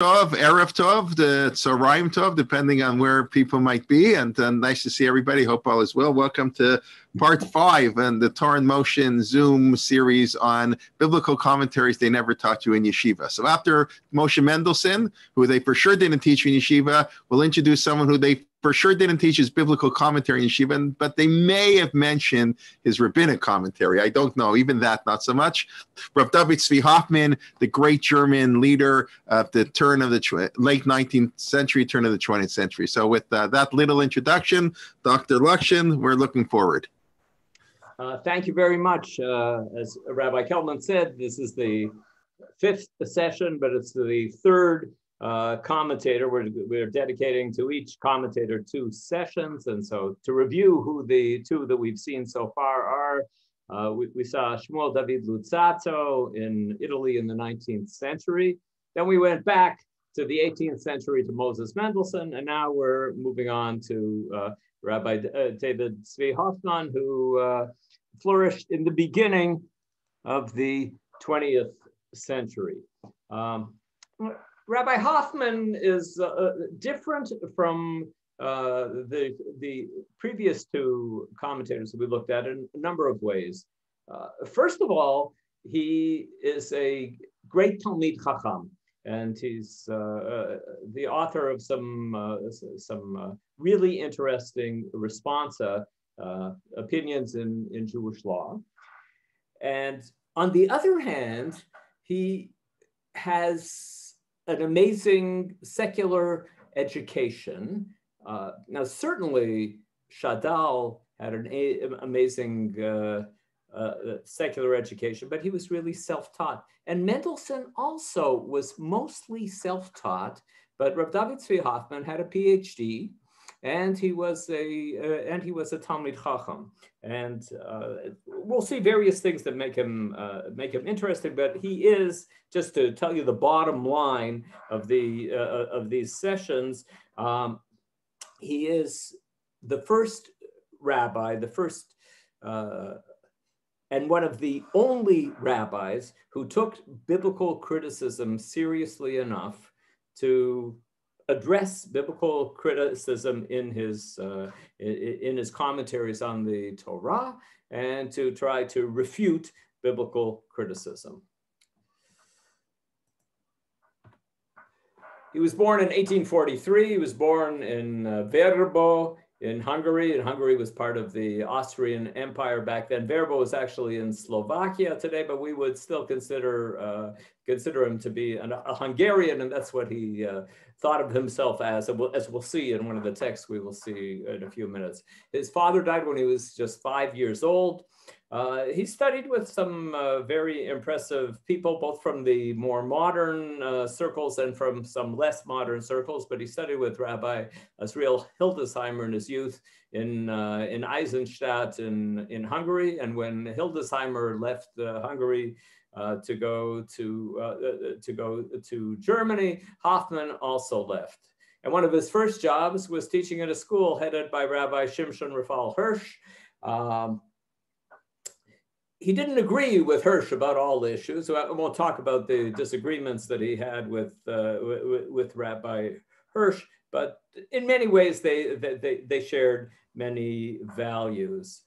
Tov, Erev Tov, the Tzorayim Tov, depending on where people might be. And nice to see everybody. Hope all is well. Welcome to part 5 and the Torah in Motion Zoom series on biblical commentaries they never taught you in Yeshiva. So after Moshe Mendelssohn, who they for sure didn't teach you in Yeshiva, we'll introduce someone who they for sure didn't teach his biblical commentary in Yeshiva, but they may have mentioned his rabbinic commentary. I don't know, even that, not so much. Rabbi Tzvi Hoffmann, the great German leader of the turn of the late 19th century, turn of the 20th century. So with that little introduction, Dr. Lockshin, we're looking forward. Thank you very much. As Rabbi Kelman said, this is the 5th session, but it's the 3rd commentator. We're dedicating to each commentator 2 sessions. And so to review who the 2 that we've seen so far are, we saw Shmuel David Luzzatto in Italy in the 19th century. Then we went back to the 18th century to Moses Mendelssohn, and now we're moving on to Rabbi David Tzvi Hoffmann, who flourished in the beginning of the 20th century. Rabbi Hoffmann is different from the previous 2 commentators that we looked at in a number of ways. First of all, he is a great Talmid Chacham, and he's the author of some really interesting responsa, opinions in Jewish law. And on the other hand, he has an amazing secular education. Now, certainly, Shadal had an amazing secular education, but he was really self-taught. And Mendelssohn also was mostly self-taught, but Rav David Tzvi Hoffmann had a PhD, and he was a Talmid Chacham. And we'll see various things that make him interesting. But he is, just to tell you the bottom line of these sessions, he is the first rabbi, the first and one of the only rabbis who took biblical criticism seriously enough to address biblical criticism in his commentaries on the Torah, and to try to refute biblical criticism. He was born in 1843. He was born in Verbo in Hungary, and Hungary was part of the Austrian Empire back then. Verbo is actually in Slovakia today, but we would still consider him to be a Hungarian, and that's what he thought of himself as we'll see in one of the texts we will see in a few minutes. His father died when he was just 5 years old. He studied with some very impressive people, both from the more modern circles and from some less modern circles, but he studied with Rabbi Azriel Hildesheimer in his youth in Eisenstadt in Hungary. And when Hildesheimer left Hungary to go to Germany, Hoffmann also left. And one of his first jobs was teaching at a school headed by Rabbi Shimshon Raphael Hirsch. He didn't agree with Hirsch about all the issues. So I won't talk about the disagreements that he had with Rabbi Hirsch, but in many ways they shared many values.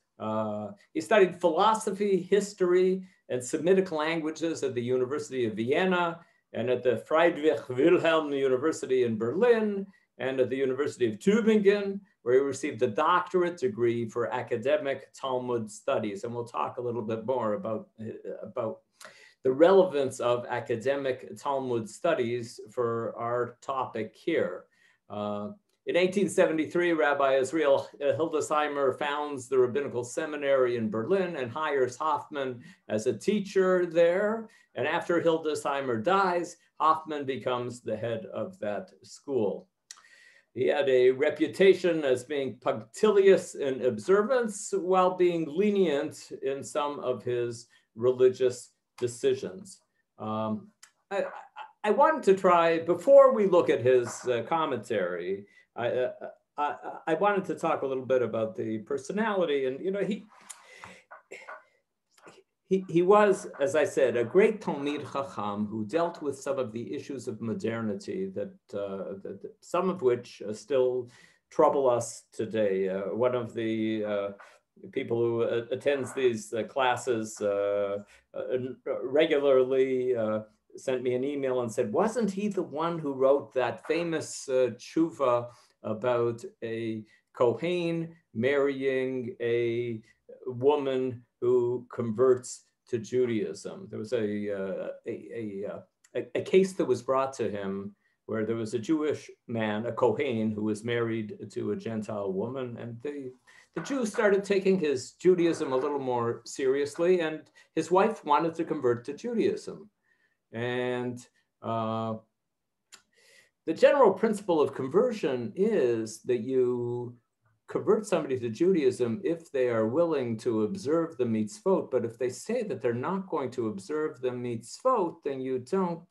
He studied philosophy, history, and Semitic languages at the University of Vienna, and at the Friedrich Wilhelm University in Berlin, and at the University of Tübingen, where he received a doctorate degree for academic Talmud studies. And we'll talk a little bit more about the relevance of academic Talmud studies for our topic here. In 1873, Rabbi Azriel Hildesheimer founds the Rabbinical Seminary in Berlin and hires Hoffmann as a teacher there. And after Hildesheimer dies, Hoffmann becomes the head of that school. He had a reputation as being punctilious in observance while being lenient in some of his religious decisions. I wanted to try, before we look at his commentary, I wanted to talk a little bit about the personality. And, you know, he was, as I said, a great Talmid Chacham who dealt with some of the issues of modernity that some of which still trouble us today. One of the people who attends these classes regularly sent me an email and said, wasn't he the one who wrote that famous tshuva about a Kohen marrying a woman who converts to Judaism? There was a case that was brought to him where there was a Jewish man, a Kohen, who was married to a Gentile woman, and the Jews started taking his Judaism a little more seriously, and his wife wanted to convert to Judaism. And the general principle of conversion is that you convert somebody to Judaism if they are willing to observe the mitzvot, but if they say that they're not going to observe the mitzvot, then you don't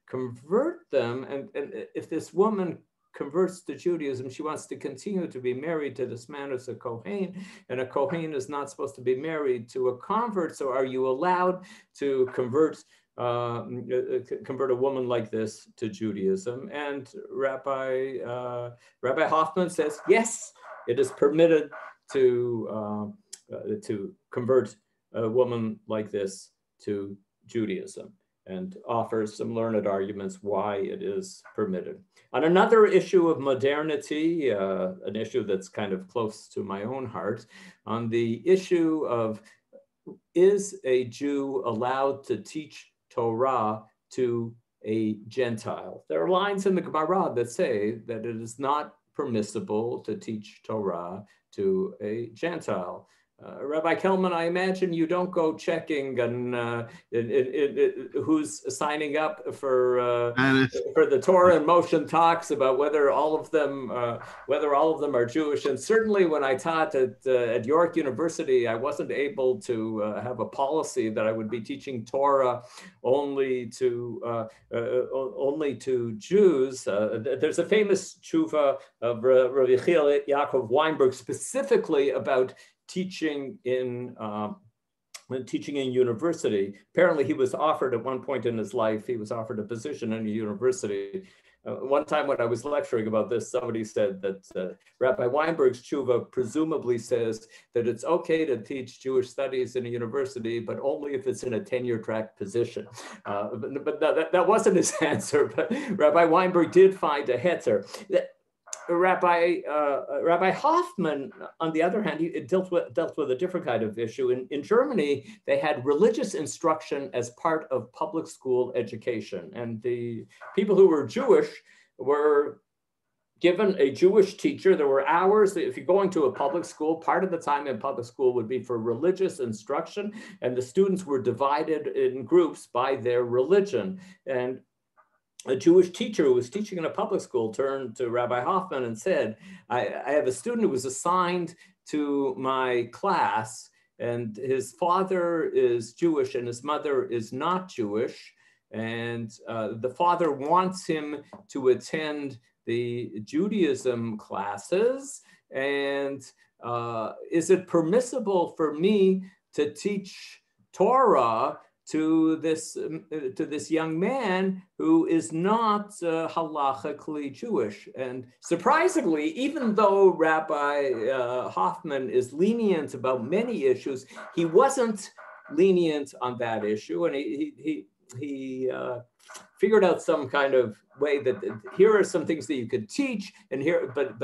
convert them. And if this woman converts to Judaism, she wants to continue to be married to this man as a Kohen, and a Kohen is not supposed to be married to a convert. So are you allowed to convert a woman like this to Judaism? And Rabbi Hoffmann says, yes, it is permitted to convert a woman like this to Judaism, and offers some learned arguments why it is permitted. On another issue of modernity, an issue that's kind of close to my own heart, on the issue of, is a Jew allowed to teach Torah to a Gentile? There are lines in the Gemara that say that it is not permissible to teach Torah to a Gentile. Rabbi Kelman, I imagine you don't go checking on who's signing up for the Torah and Motion talks about whether all of them are Jewish. And certainly, when I taught at York University, I wasn't able to have a policy that I would be teaching Torah only to Jews. There's a famous tshuva of Rabbi Yaakov Weinberg specifically about teaching in university. Apparently, he was offered at one point in his life, he was offered a position in a university. One time when I was lecturing about this, somebody said that Rabbi Weinberg's tshuva presumably says that it's okay to teach Jewish studies in a university, but only if it's in a tenure track position. But that wasn't his answer. But Rabbi Weinberg did find a heter. Rabbi Hoffmann, on the other hand, he dealt with a different kind of issue. In Germany, they had religious instruction as part of public school education. And the people who were Jewish were given a Jewish teacher. There were hours, if you're going to a public school, part of the time in public school would be for religious instruction, and the students were divided in groups by their religion. And a Jewish teacher who was teaching in a public school turned to Rabbi Hoffmann and said, I have a student who was assigned to my class, and his father is Jewish and his mother is not Jewish. And the father wants him to attend the Judaism classes. And is it permissible for me to teach Torah to this young man who is not halachically Jewish? And surprisingly, even though Rabbi Hoffmann is lenient about many issues, he wasn't lenient on that issue, and he figured out some kind of way that here are some things that you could teach, and here, but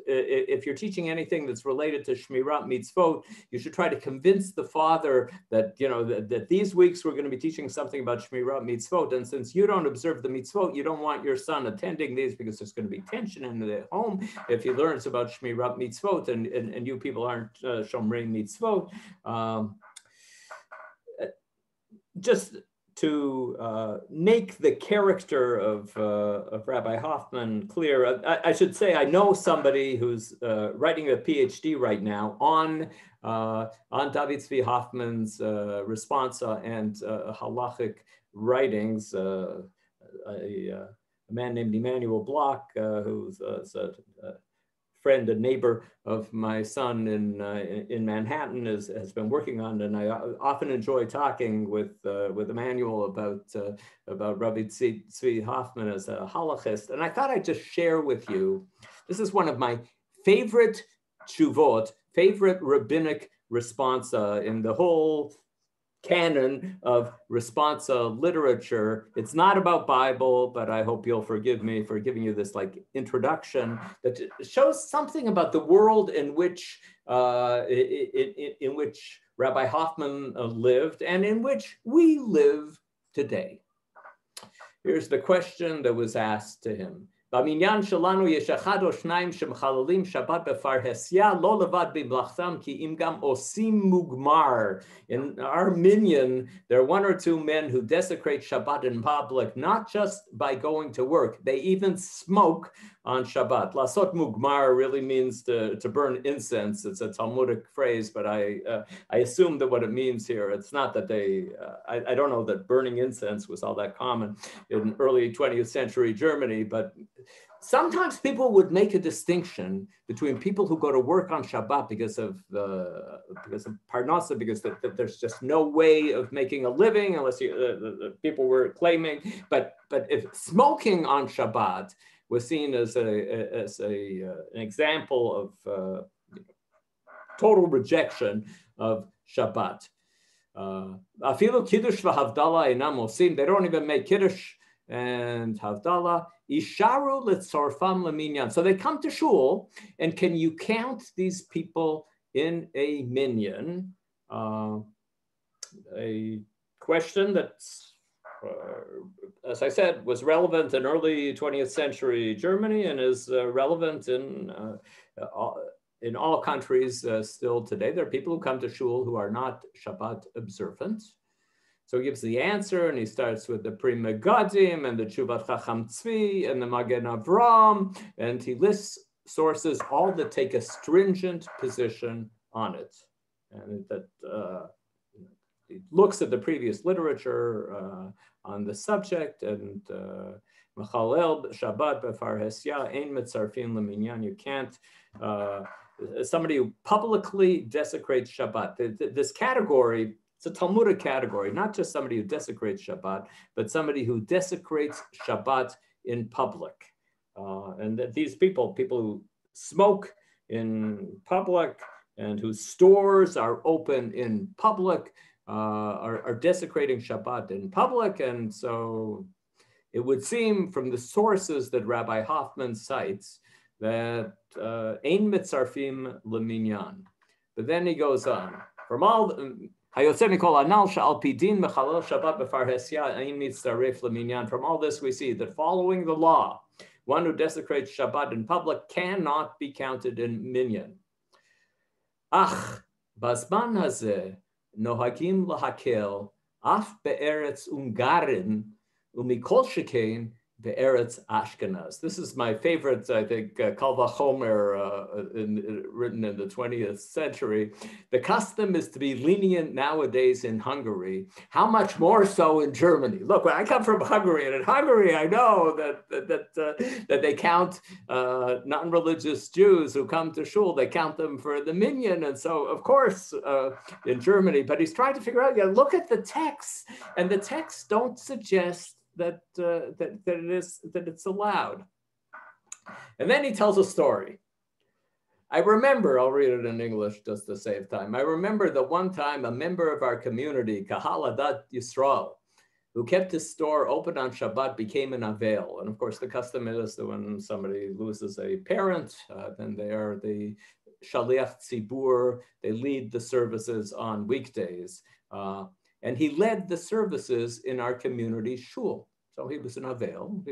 if you're teaching anything that's related to Shmirat Mitzvot, you should try to convince the father that, you know, that these weeks we're going to be teaching something about Shmirat Mitzvot, and since you don't observe the mitzvot, you don't want your son attending these because there's going to be tension in the home if he learns about Shmirat Mitzvot and you people aren't Shomrei Mitzvot. Just to make the character of Rabbi Hoffmann clear, I should say I know somebody who's writing a PhD right now on David Tzvi Hoffmann's responsa and halachic writings. A man named Emmanuel Bloch, who's a friend, a neighbor of my son in Manhattan has been working on, and I often enjoy talking with Emmanuel about Rabbi Tzvi Hoffmann as a halachist. And I thought I'd just share with you, this is one of my favorite tshuvot, favorite rabbinic responsa in the whole canon of responsa literature. It's not about Bible, but I hope you'll forgive me for giving you this like introduction that shows something about the world in which Rabbi Hoffmann lived and in which we live today. Here's the question that was asked to him. במניין שלנו יש אחד או שניים שמחללים שבת בפרהסיה, לא לבד במלאכתם, כי אם גם עושים מוגמר. In our minyan, there are one or two men who desecrate Shabbat in public, not just by going to work, they even smoke on Shabbat. Lasot mugmar really means to burn incense. It's a Talmudic phrase, but I assume that what it means here, it's not that they, I don't know that burning incense was all that common in early 20th century Germany, but sometimes people would make a distinction between people who go to work on Shabbat because of parnasa, because there's just no way of making a living unless people were claiming. But if smoking on Shabbat was seen as an example of total rejection of Shabbat. Afilu kiddush v'havdalah einam osim. They don't even make kiddush and havdalah. Isharu letzorfam leminyan. So they come to shul, and can you count these people in a minyan? A question that's, as I said, was relevant in early 20th century Germany and is relevant in all countries still today. There are people who come to shul who are not Shabbat observant. So he gives the answer, and he starts with the Pri Megadim and the Tshuvat Chacham Tzvi and the Magen Avram, and he lists sources all that take a stringent position on it, and that he looks at the previous literature on the subject, and Mechalel Shabbat b'farhesya ein mitzarfin leminyan. You can't. Somebody who publicly desecrates Shabbat. This category. It's a Talmudic category, not just somebody who desecrates Shabbat, but somebody who desecrates Shabbat in public. And that these people who smoke in public and whose stores are open in public, are desecrating Shabbat in public. And so it would seem from the sources that Rabbi Hoffmann cites that ein mitzarfim leminyan. But then he goes on, from all from all this we see that following the law, one who desecrates Shabbat in public cannot be counted in minyan. Ach, bazman hazeh nohagim lahakel af be'eretz Ungarin umikol shekein be'eretz Ashkenaz. This is my favorite, I think, Kal Vachomer written in the 20th century. The custom is to be lenient nowadays in Hungary. How much more so in Germany? Look, when I come from Hungary, and in Hungary, I know that they count non-religious Jews who come to shul. They count them for the minyan, and so of course in Germany. But he's trying to figure out. Look at the texts, and the texts don't suggest that it's allowed. And then he tells a story. I remember, I'll read it in English just to save time. I remember that one time a member of our community, Kahal Adat Yisrael, who kept his store open on Shabbat, became an Avel. And of course, the custom is that when somebody loses a parent, then they are the Shaliach Tzibur. They lead the services on weekdays. And he led the services in our community shul. So he was an Avel.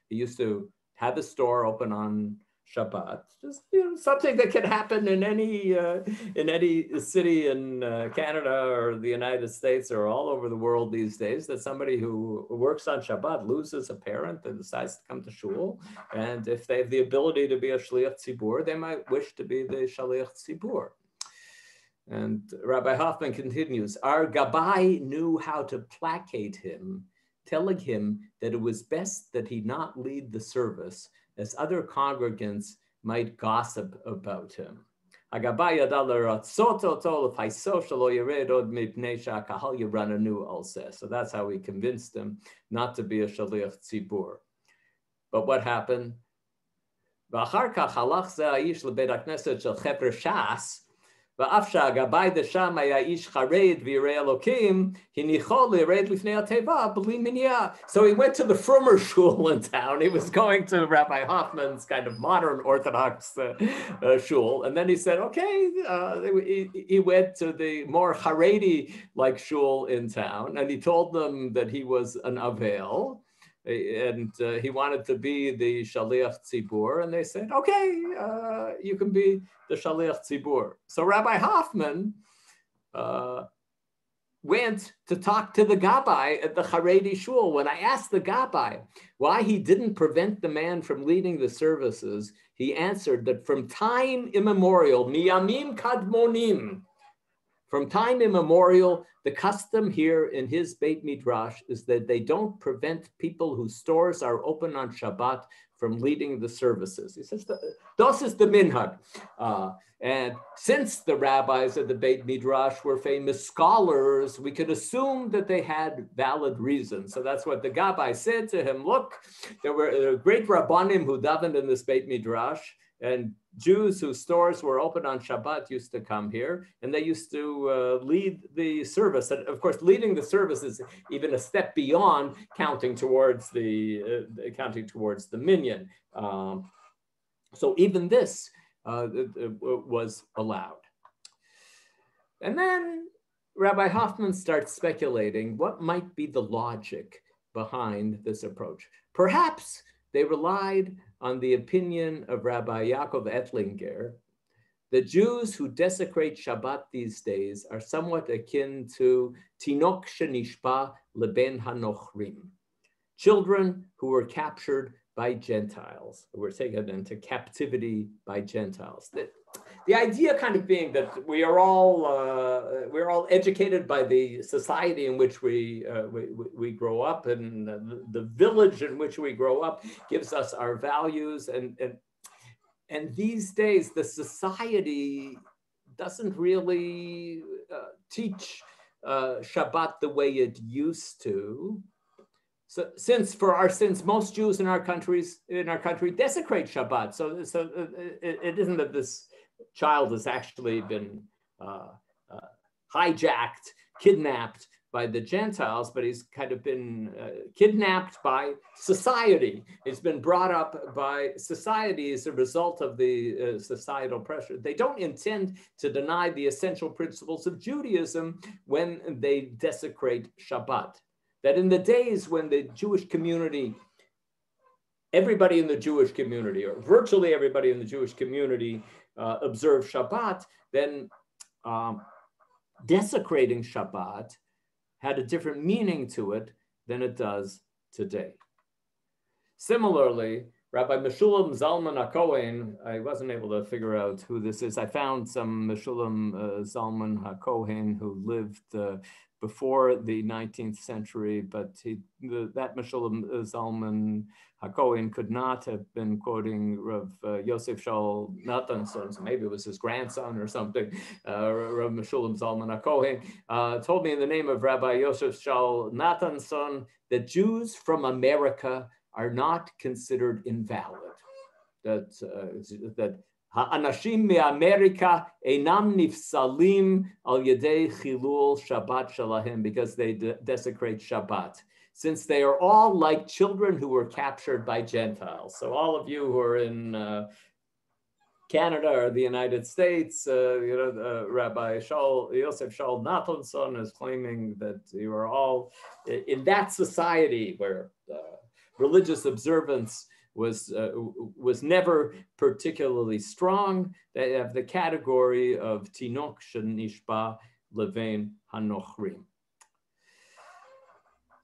He used to have his store open on Shabbat. Just something that can happen in any city in Canada or the United States or all over the world these days. That somebody who works on Shabbat loses a parent and decides to come to shul. And if they have the ability to be a shliach tzibur, they might wish to be the shliach tzibur. And Rabbi Hoffmann continues, our Gabbai knew how to placate him, telling him that it was best that he not lead the service, as other congregants might gossip about him. So he that's how he convinced him not to be a shaliach tzibur. But what happened? So he went to the frummer shul in town. He was going to Rabbi Hoffmann's kind of modern Orthodox shul. And then he said, okay, he went to the more Haredi-like shul in town. And he told them that he was an Avel. And he wanted to be the Shaliach Tzibur, and they said, okay, you can be the Shaliach Tzibur. So Rabbi Hoffmann went to talk to the Gabbai at the Haredi Shul. When I asked the Gabbai why he didn't prevent the man from leading the services, he answered that from time immemorial, miyamim kadmonim, from time immemorial, the custom here in his Beit Midrash is that they don't prevent people whose stores are open on Shabbat from leading the services. He says, das is the minhag. And since the rabbis at the Beit Midrash were famous scholars, we could assume that they had valid reasons. So that's what the Gabbai said to him. Look, there were great rabbanim who davened in this Beit Midrash, and Jews whose stores were open on Shabbat used to come here, and they used to lead the service. And of course, leading the service is even a step beyond counting towards the minyan. So even this was allowed. And then Rabbi Hoffmann starts speculating what might be the logic behind this approach. Perhaps they relied on the opinion of Rabbi Yaakov Ettlinger. The Jews who desecrate Shabbat these days are somewhat akin to Tinok Shenishpa Leben Hanochrim, children who were captured by Gentiles, who were taken into captivity by Gentiles. The idea kind of being that we're all educated by the society in which we grow up, and the village in which we grow up gives us our values, and these days the society doesn't really teach Shabbat the way it used to. So since most Jews in our country desecrate Shabbat, so it isn't that this child has actually been hijacked, kidnapped by the Gentiles, but he's kind of been kidnapped by society. He's been brought up by society as a result of the societal pressure. They don't intend to deny the essential principles of Judaism when they desecrate Shabbat. That in the days when the Jewish community, everybody in the Jewish community, or virtually everybody in the Jewish community observed Shabbat, then desecrating Shabbat had a different meaning to it than it does today. Similarly, Rabbi Meshulam Zalman HaKohen, I wasn't able to figure out who this is. I found some Meshulam Zalman HaKohen who lived before the 19th century, but that Meshulam Zalman HaKohen could not have been quoting Rav Yosef Shaul Natanson, so maybe it was his grandson or something. Rav Meshulam Zalman HaKohen told me in the name of Rabbi Yosef Shaul Natanson that Jews from America are not considered invalid. That Ha'anashim me'Amerika einam nifsalim al yedei chilul Shabbat shalahim, because they desecrate Shabbat, since they are all like children who were captured by Gentiles. So all of you who are in Canada or the United States, Rabbi Yosef Shaul Natanson is claiming that you are all in that society where religious observance was never particularly strong. They have the category of Tinok Shenishpa Levein Hanochrim.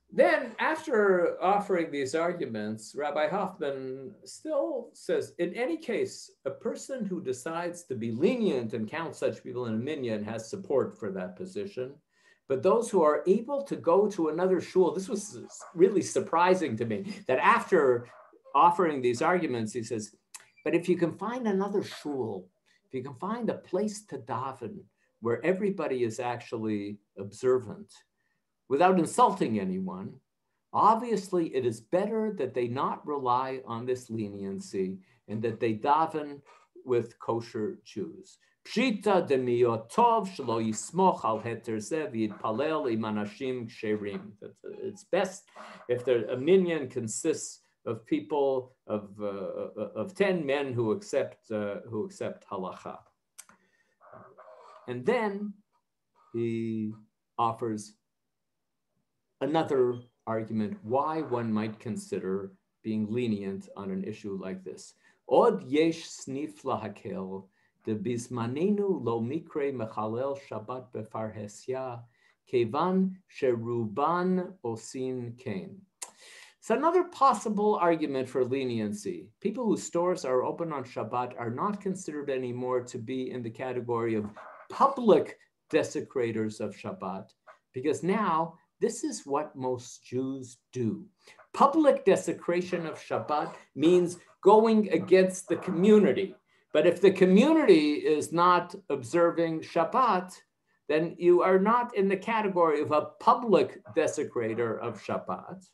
Then, after offering these arguments, Rabbi Hoffmann still says, in any case, a person who decides to be lenient and count such people in a minyan has support for that position. But those who are able to go to another shul, this was really surprising to me, that after offering these arguments, he says, But if you can find another shul, if you can find a place to daven where everybody is actually observant without insulting anyone, obviously it is better that they not rely on this leniency and that they daven with kosher Jews. Pshita demiyotov shelo yismoch al heter zeh v'yitpalel im anashim ksherim. It's best if a minyan consists of people of 10 men who accept halacha. And then he offers another argument why one might consider being lenient on an issue like this. Od yesh snif lahakel de bismanenu lo mikre mechalel Shabbat befarhesya kevan sheruban osin kain. It's another possible argument for leniency. People whose stores are open on Shabbat are not considered anymore to be in the category of public desecrators of Shabbat, because now this is what most Jews do. Public desecration of Shabbat means going against the community. But if the community is not observing Shabbat, then you are not in the category of a public desecrator of Shabbat.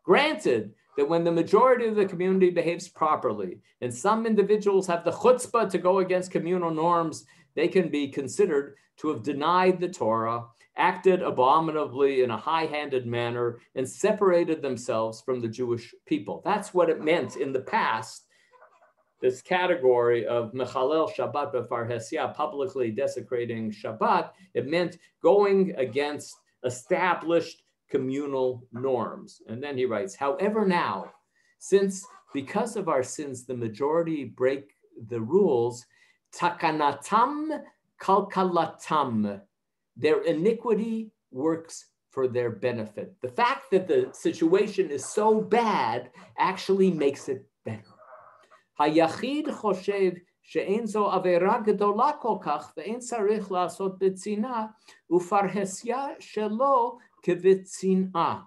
Granted that when the majority of the community behaves properly, and some individuals have the chutzpah to go against communal norms, they can be considered to have denied the Torah, acted abominably in a high-handed manner, and separated themselves from the Jewish people. That's what it meant in the past, this category of mechalel Shabbat befarhesya, publicly desecrating Shabbat. It meant going against established communal norms. And then he writes, however now, since because of our sins, the majority break the rules, takanatam kalkalatam, their iniquity works for their benefit. The fact that the situation is so bad actually makes it better. Hayachid choshev she'en zo avera gedola kol kach ve'en tzarich la'asot betzina ufarhesya shelo kevitzina.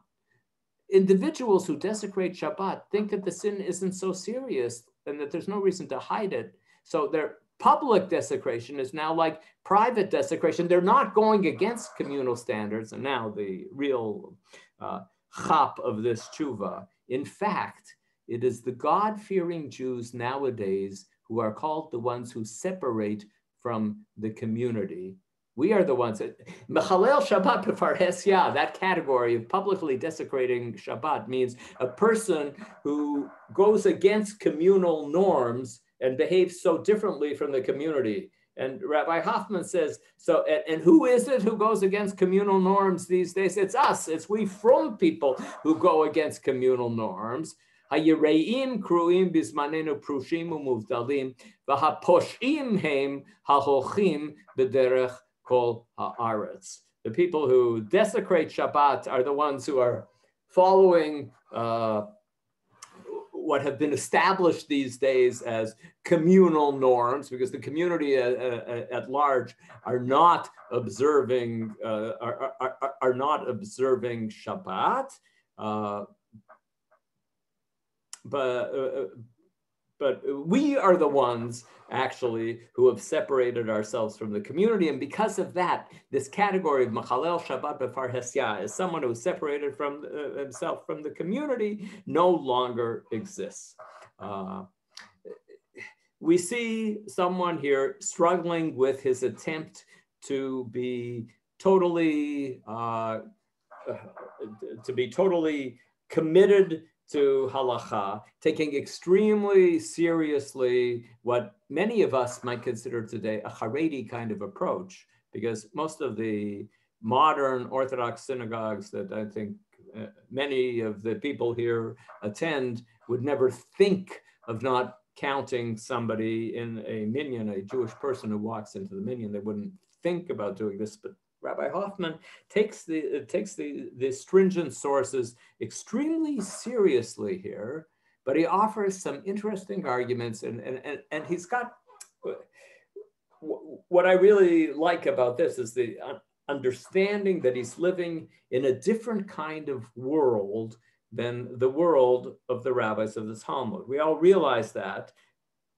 Individuals who desecrate Shabbat think that the sin isn't so serious and that there's no reason to hide it. So their public desecration is now like private desecration. They're not going against communal standards. And now the real chap of this tshuva. In fact, it is the God-fearing Jews nowadays who are called the ones who separate from the community. We are the ones that, Mechalel Shabbat befarhesya, that category of publicly desecrating Shabbat means a person who goes against communal norms and behaves so differently from the community. And Rabbi Hoffmann says, so, and who is it who goes against communal norms these days? It's us, it's we from people who go against communal norms. Hayireim kruim bismanenu prushim umuvdalim, v'haposhim heim hahochim b'derech kol haaretz. The people who desecrate Shabbat are the ones who are following what have been established these days as communal norms, because the community at large are not observing Shabbat. But we are the ones actually who have separated ourselves from the community. And because of that, this category of Machalel Shabbat befarhesya is someone who is separated from himself from the community no longer exists. We see someone here struggling with his attempt to be totally committed to halacha, taking extremely seriously what many of us might consider today a Haredi kind of approach, because most of the modern Orthodox synagogues that I think many of the people here attend would never think of not counting somebody in a minyan, a Jewish person who walks into the minyan. They wouldn't think about doing this, but Rabbi Hoffmann takes the stringent sources extremely seriously here, but he offers some interesting arguments, and he's got, what I really like about this is the understanding that he's living in a different kind of world than the world of the rabbis of the Talmud. We all realize that,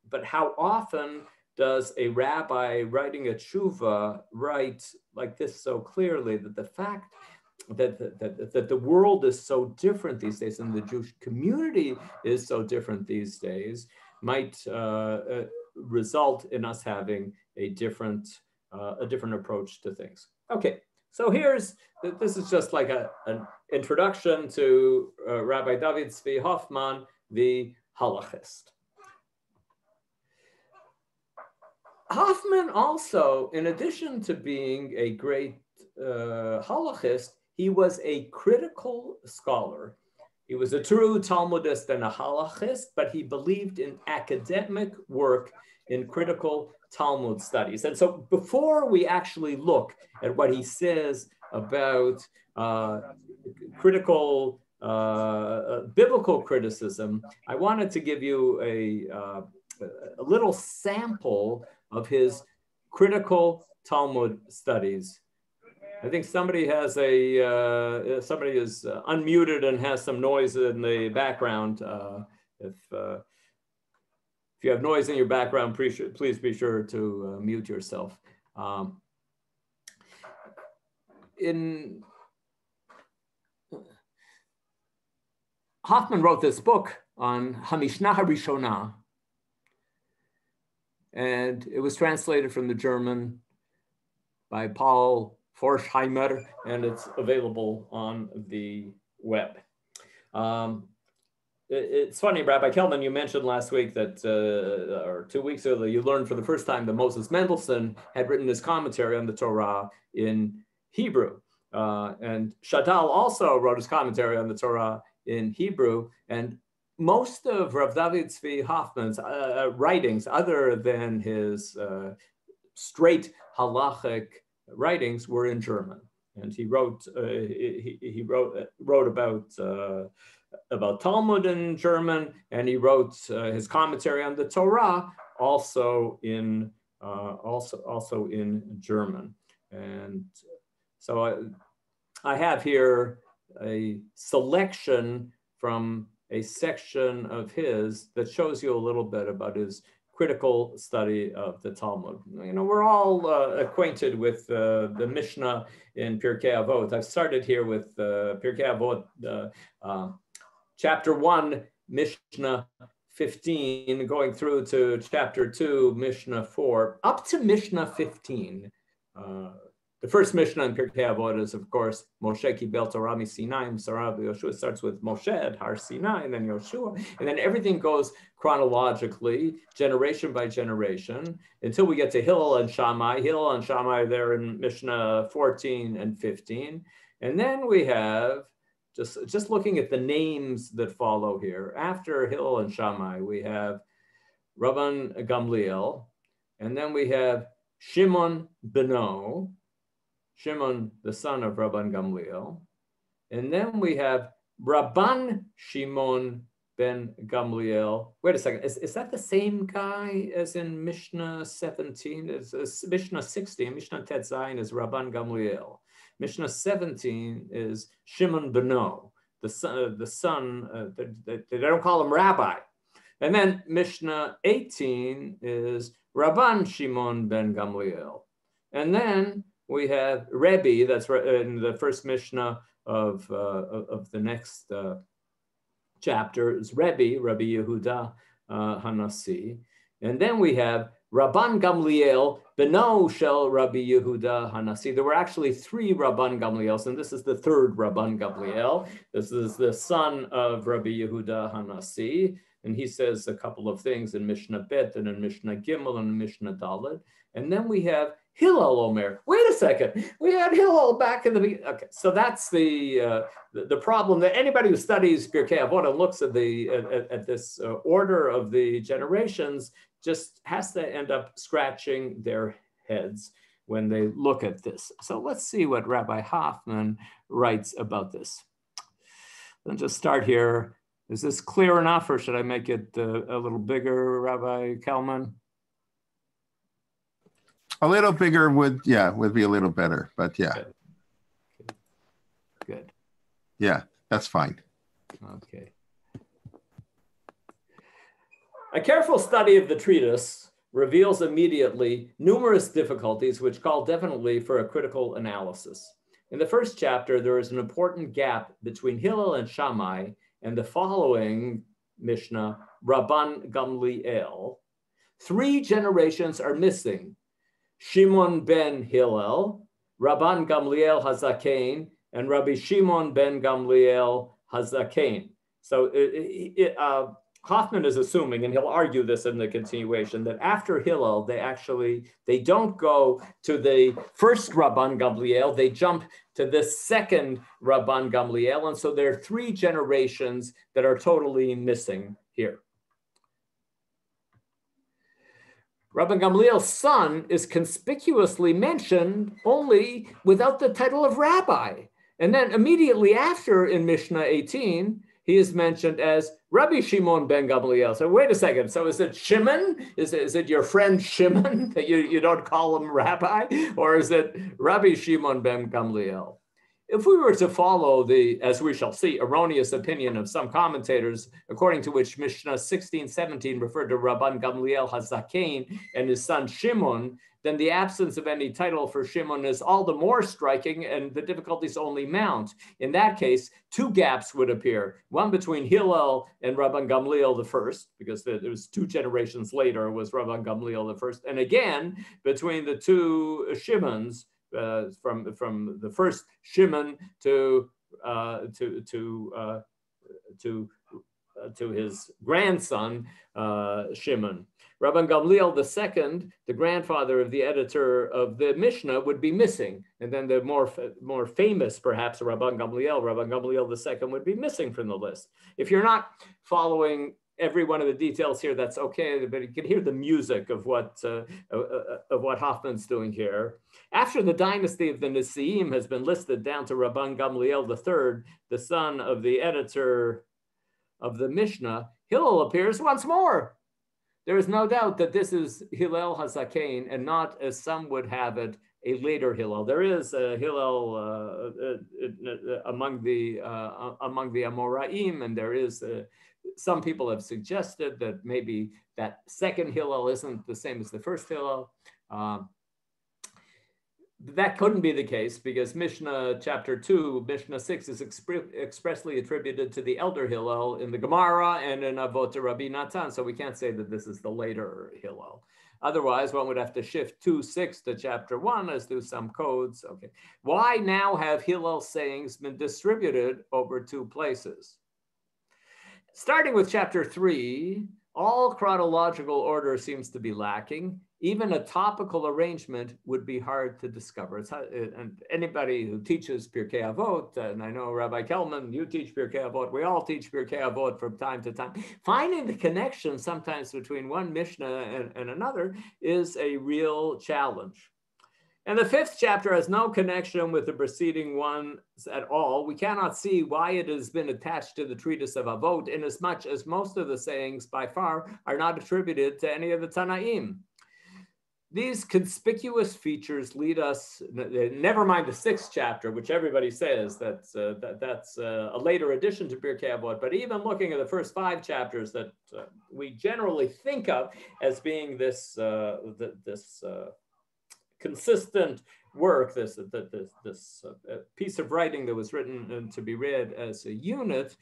but how often does a rabbi writing a tshuva write like this so clearly, that the fact that the world is so different these days and the Jewish community is so different these days might result in us having a different approach to things. Okay, so this is just like an introduction to Rabbi David Tzvi Hoffmann, the halachist. Hoffmann also, in addition to being a great halachist, he was a critical scholar. He was a true Talmudist and a halachist, but he believed in academic work in critical Talmud studies. And so before we actually look at what he says about critical biblical criticism, I wanted to give you a little sample of his critical Talmud studies. I think somebody has somebody is unmuted and has some noise in the background. If you have noise in your background, please be sure to mute yourself. Hoffmann wrote this book on Hamishnah HaRishonah, and it was translated from the German by Paul Forsheimer, and it's available on the web. It's funny, Rabbi Kelman, you mentioned last week that, or 2 weeks ago, that you learned for the first time that Moses Mendelssohn had written his commentary on the Torah in Hebrew. And Shadal also wrote his commentary on the Torah in Hebrew. And most of Rav David Tzvi Hoffmann's writings, other than his straight halachic writings, were in German, and he wrote about Talmud in German, and he wrote his commentary on the Torah also in German. And so I have here a selection from a section of his that shows you a little bit about his critical study of the Talmud. You know, we're all acquainted with the Mishnah in Pirkei Avot. I've started here with Pirkei Avot, chapter 1, Mishnah 15, going through to chapter 2, Mishnah 4, up to Mishnah 15. The first Mishnah in Pirkei Avot is, of course, Moshe Kibel Torah Sinai, Sarah Yoshua. Starts with Moshe at Har Sinai, and then Yoshua, and then everything goes chronologically, generation by generation, until we get to Hillel and Shammai. Hillel and Shammai there in Mishnah 14 and 15, and then we have just looking at the names that follow here. After Hillel and Shammai, we have Rabban Gamliel, and then we have Shimon Beno, Shimon, the son of Rabban Gamliel. And then we have Rabban Shimon ben Gamliel. Wait a second, is that the same guy as in Mishnah 17? It's Mishnah 16, Mishnah Tet Zayin is Rabban Gamliel. Mishnah 17 is Shimon Beno, the son, they don't call him Rabbi. And then Mishnah 18 is Rabban Shimon ben Gamliel. And then we have Rabbi, that's in the first Mishnah of the next chapter, is Rabbi Yehuda Hanasi. And then we have Rabban Gamliel, Beno Shel Rabbi Yehuda Hanasi. There were actually 3 Rabban Gamliels, and this is the 3rd Rabban Gamliel. This is the son of Rabbi Yehuda Hanasi. And he says a couple of things in Mishnah Bet and in Mishnah Gimel and in Mishnah Dalet. And then we have Hillel Omer. Wait a second, we had Hillel back in the beginning. Okay, so that's the problem that anybody who studies Pirkei Avot and looks at this order of the generations just has to end up scratching their heads when they look at this. So let's see what Rabbi Hoffmann writes about this. Let's just start here. Is this clear enough, or should I make it a little bigger, Rabbi Kelman? A little bigger would be a little better, but yeah. Good. Yeah, that's fine. Okay. A careful study of the treatise reveals immediately numerous difficulties which call definitely for a critical analysis. In the first chapter, there is an important gap between Hillel and Shammai and the following Mishnah, Rabban Gamliel. 3 generations are missing: Shimon ben Hillel, Rabban Gamliel Hazaken, and Rabbi Shimon ben Gamliel Hazaken. So Hoffmann is assuming, and he'll argue this in the continuation, that after Hillel, they don't go to the first Rabban Gamliel, they jump to the second Rabban Gamliel. And so there are 3 generations that are totally missing here. Rabban Gamliel's son is conspicuously mentioned only without the title of rabbi. And then immediately after in Mishnah 18, he is mentioned as Rabbi Shimon ben Gamliel. So wait a second. So is it Shimon? Is it your friend Shimon that you don't call him rabbi? Or is it Rabbi Shimon ben Gamliel? If we were to follow the, as we shall see, erroneous opinion of some commentators, according to which Mishnah 16:17 referred to Rabban Gamliel Hazaken and his son Shimon, then the absence of any title for Shimon is all the more striking, and the difficulties only mount. In that case, 2 gaps would appear: one between Hillel and Rabban Gamliel the first, because there was 2 generations later was Rabban Gamliel the first, and again between the 2 Shimons, from the first Shimon to his grandson Shimon. Rabban Gamliel II, the grandfather of the editor of the Mishnah, would be missing, and then the more famous, perhaps, Rabban Gamliel II would be missing from the list. If you're not following every one of the details here, that's okay, but you can hear the music of what Hoffmann's doing here. After the dynasty of the Nesiim has been listed down to Rabban Gamliel III, the son of the editor of the Mishnah, Hillel appears once more. There is no doubt that this is Hillel Hazaken and not, as some would have it, a later Hillel. There is a Hillel among the Amoraim, and there is some people have suggested that maybe that second Hillel isn't the same as the first Hillel. That couldn't be the case, because Mishnah chapter 2, Mishnah 6 is expressly attributed to the elder Hillel in the Gemara and in Avot Rabbi Natan. So we can't say that this is the later Hillel. Otherwise, one would have to shift 2:6 to chapter 1, as do some codes. Okay. Why now have Hillel sayings been distributed over 2 places? Starting with chapter 3, all chronological order seems to be lacking. Even a topical arrangement would be hard to discover. And anybody who teaches Pirkei Avot, and I know Rabbi Kelman, you teach Pirkei Avot, we all teach Pirkei Avot from time to time. Finding the connection sometimes between one Mishnah and another is a real challenge. And the 5th chapter has no connection with the preceding ones at all. We cannot see why it has been attached to the treatise of Avot, inasmuch as most of the sayings by far are not attributed to any of the Tanaim. These conspicuous features lead us, never mind the 6th chapter, which everybody says that's a later addition to Pirkei Avot, but even looking at the first 5 chapters that we generally think of as being this consistent work, this piece of writing that was written to be read as a unit,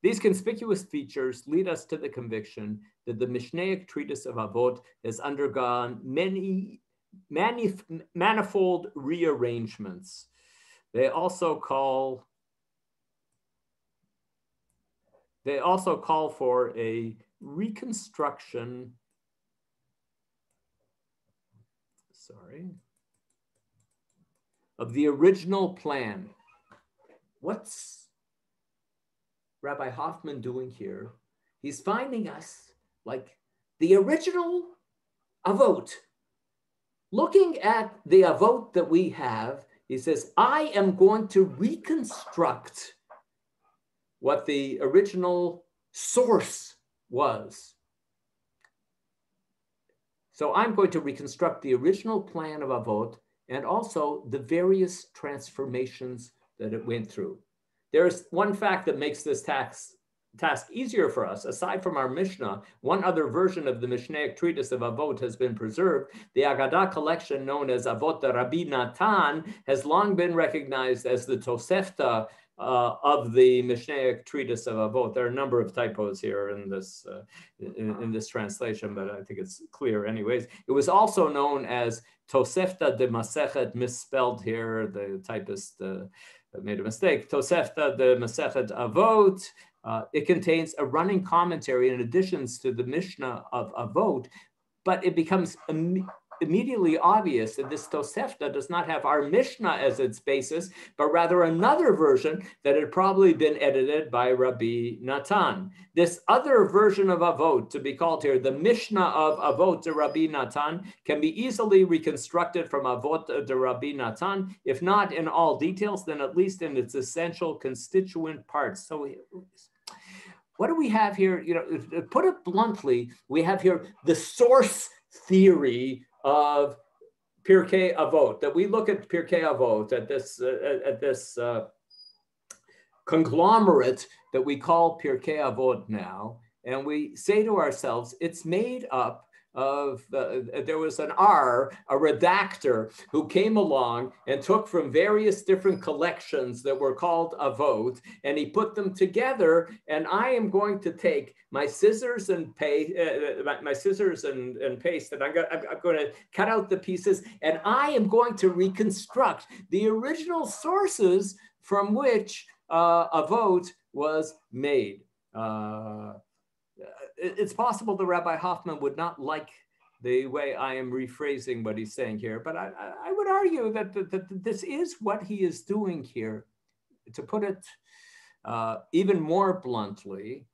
these conspicuous features lead us to the conviction that the Mishnaic treatise of Avot has undergone manifold rearrangements. They also call for a reconstruction, of the original plan. What's Rabbi Hoffmann doing here? He's finding us like the original Avot. Looking at the Avot that we have, he says, I am going to reconstruct what the original source was. So I'm going to reconstruct the original plan of Avot and also the various transformations that it went through. There's one fact that makes this text task easier for us, aside from our Mishnah, one other version of the Mishnaic treatise of Avot has been preserved. The Agadah collection known as Avot de Rabbi Natan has long been recognized as the Tosefta of the Mishnaic treatise of Avot. There are a number of typos here in this translation, but I think it's clear anyways. It was also known as Tosefta de Masechet, misspelled here. The typist made a mistake. Tosefta de Masechet Avot. It contains a running commentary in additions to the Mishnah of Avot, but it becomes immediately obvious that this Tosefta does not have our Mishnah as its basis, but rather another version that had probably been edited by Rabbi Natan. This other version of Avot, to be called here the Mishnah of Avot de Rabbi Natan, can be easily reconstructed from Avot de Rabbi Natan, if not in all details, then at least in its essential constituent parts. So what do we have here? You know, put it bluntly, we have here the source theory of Pirkei Avot, that we look at Pirkei Avot, at this conglomerate that we call Pirkei Avot now, and we say to ourselves, it's made up of, there was a redactor who came along and took from various different collections that were called Avot, and he put them together, and I am going to take my scissors and paste, and I'm going to cut out the pieces, and I am going to reconstruct the original sources from which Avot was made. It's possible the Rabbi Hoffmann would not like the way I am rephrasing what he's saying here, but I would argue that this is what he is doing here. To put it even more bluntly,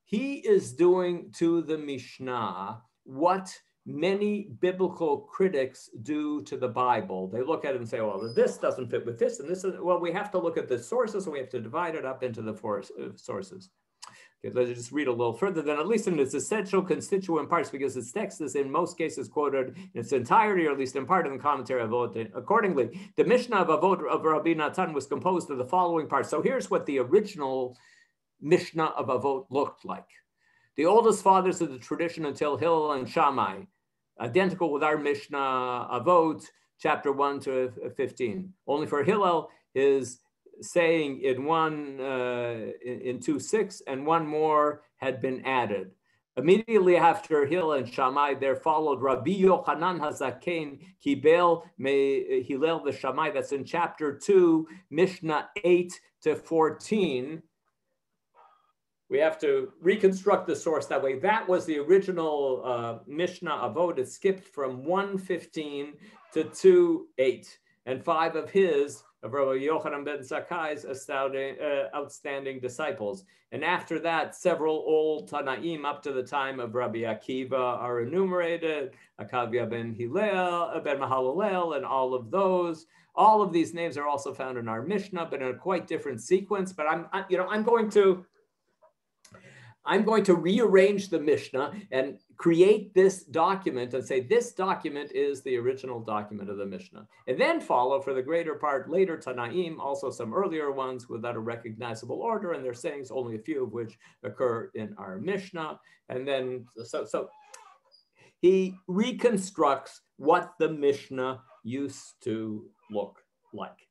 he is doing to the Mishnah what many biblical critics do to the Bible. They look at it and say, well, this doesn't fit with this, and this is, well, we have to look at the sources, and we have to divide it up into the four sources. Okay, let's just read a little further, then at least in its essential constituent parts, because its text is in most cases quoted in its entirety, or at least in part, in the commentary of Avot. Accordingly, the Mishnah of Avot of Rabbi Natan was composed of the following parts. So here's what the original Mishnah of Avot looked like. The oldest fathers of the tradition until Hillel and Shammai, identical with our Mishnah Avot, chapter 1 to 15. Only for Hillel, his saying in 2:6, and one more had been added. Immediately after Hillel and Shammai, there followed Rabbi Yochanan Hazaken Kibel me Hillel the Shammai. That's in chapter 2, Mishnah 8 to 14. We have to reconstruct the source that way. That was the original Mishnah Avot. It skipped from 1:15 to 2:8, and 5 of his, of Rabbi Yochanan ben Zakkai's outstanding disciples. And after that, several old Tanaim up to the time of Rabbi Akiva are enumerated, Akavia ben Hillel, ben Mahalalel, and all of those. All of these names are also found in our Mishnah, but in a quite different sequence. But I'm going to rearrange the Mishnah and create this document and say this document is the original document of the Mishnah. And then follow, for the greater part, later Tanaim, also some earlier ones without a recognizable order, and their sayings, only a few of which occur in our Mishnah. And then, so he reconstructs what the Mishnah used to look like.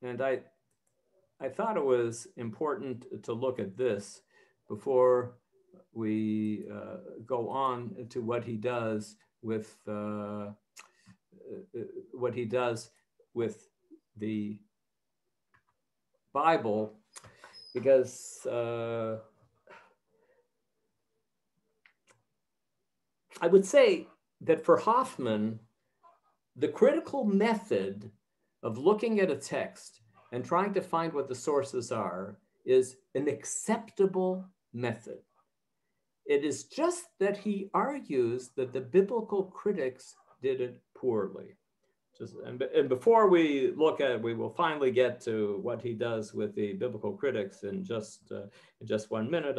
And I thought it was important to look at this before we go on to what he does with the Bible, because I would say that for Hoffmann, the critical method of looking at a text and trying to find what the sources are is an acceptable method. It is just that he argues that the biblical critics did it poorly. And before we look at it, we will finally get to what he does with the biblical critics in just 1 minute.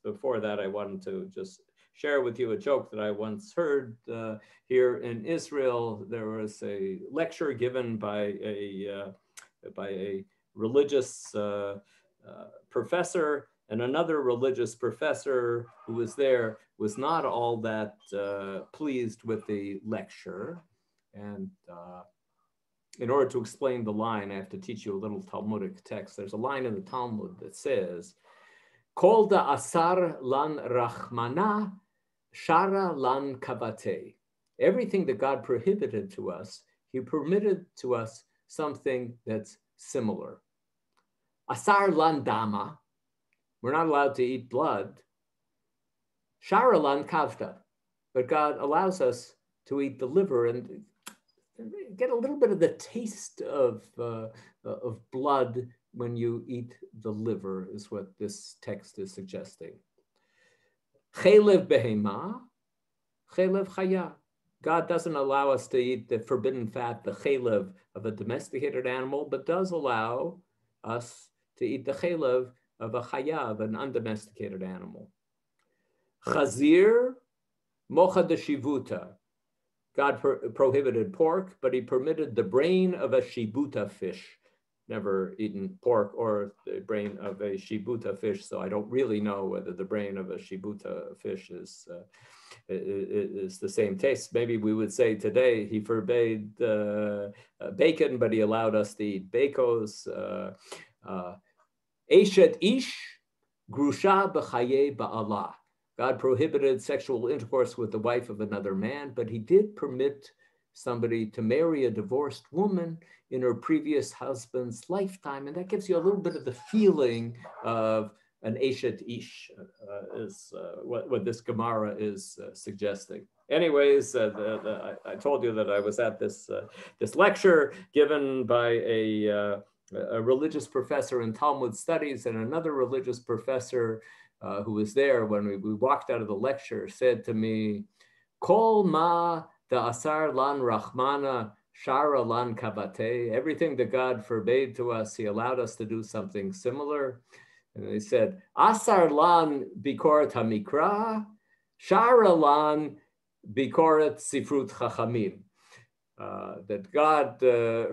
Before that, I wanted to just share with you a joke that I once heard here in Israel. There was a lecture given by a religious professor, and another religious professor who was there was not all that pleased with the lecture. And in order to explain the line, I have to teach you a little Talmudic text. There's a line in the Talmud that says, Kol da asar lan rachmana, shara lan kavate. Everything that God prohibited to us, he permitted to us something that's similar. Asar lan dama, we're not allowed to eat blood. Shara lan kavta, but God allows us to eat the liver and get a little bit of the taste of blood when you eat the liver, is what this text is suggesting. Chelev behema, chelev chaya. God doesn't allow us to eat the forbidden fat, the chelev of a domesticated animal, but does allow us to eat the chelev of a chaya, of an undomesticated animal. Chazir mocha de shivuta. God prohibited pork, but he permitted the brain of a shibuta fish. Never eaten pork or the brain of a shibuta fish, so I don't really know whether the brain of a shibuta fish is the same taste. Maybe we would say today he forbade bacon, but he allowed us to eat bacos. Eshet ish grusha b'chaye ba'ala. God prohibited sexual intercourse with the wife of another man, but he did permit somebody to marry a divorced woman in her previous husband's lifetime. And that gives you a little bit of the feeling of an Eshet Ish, is what this Gemara is suggesting. Anyways, I told you that I was at this lecture given by a religious professor in Talmud studies, and another religious professor who was there when we walked out of the lecture said to me, Kol ma da asar lan rachmana shara lan kavate. Everything that God forbade to us, he allowed us to do something similar. And they said, asar lan bikorat hamikra, shara lan bikorat sifrut chachamim. That God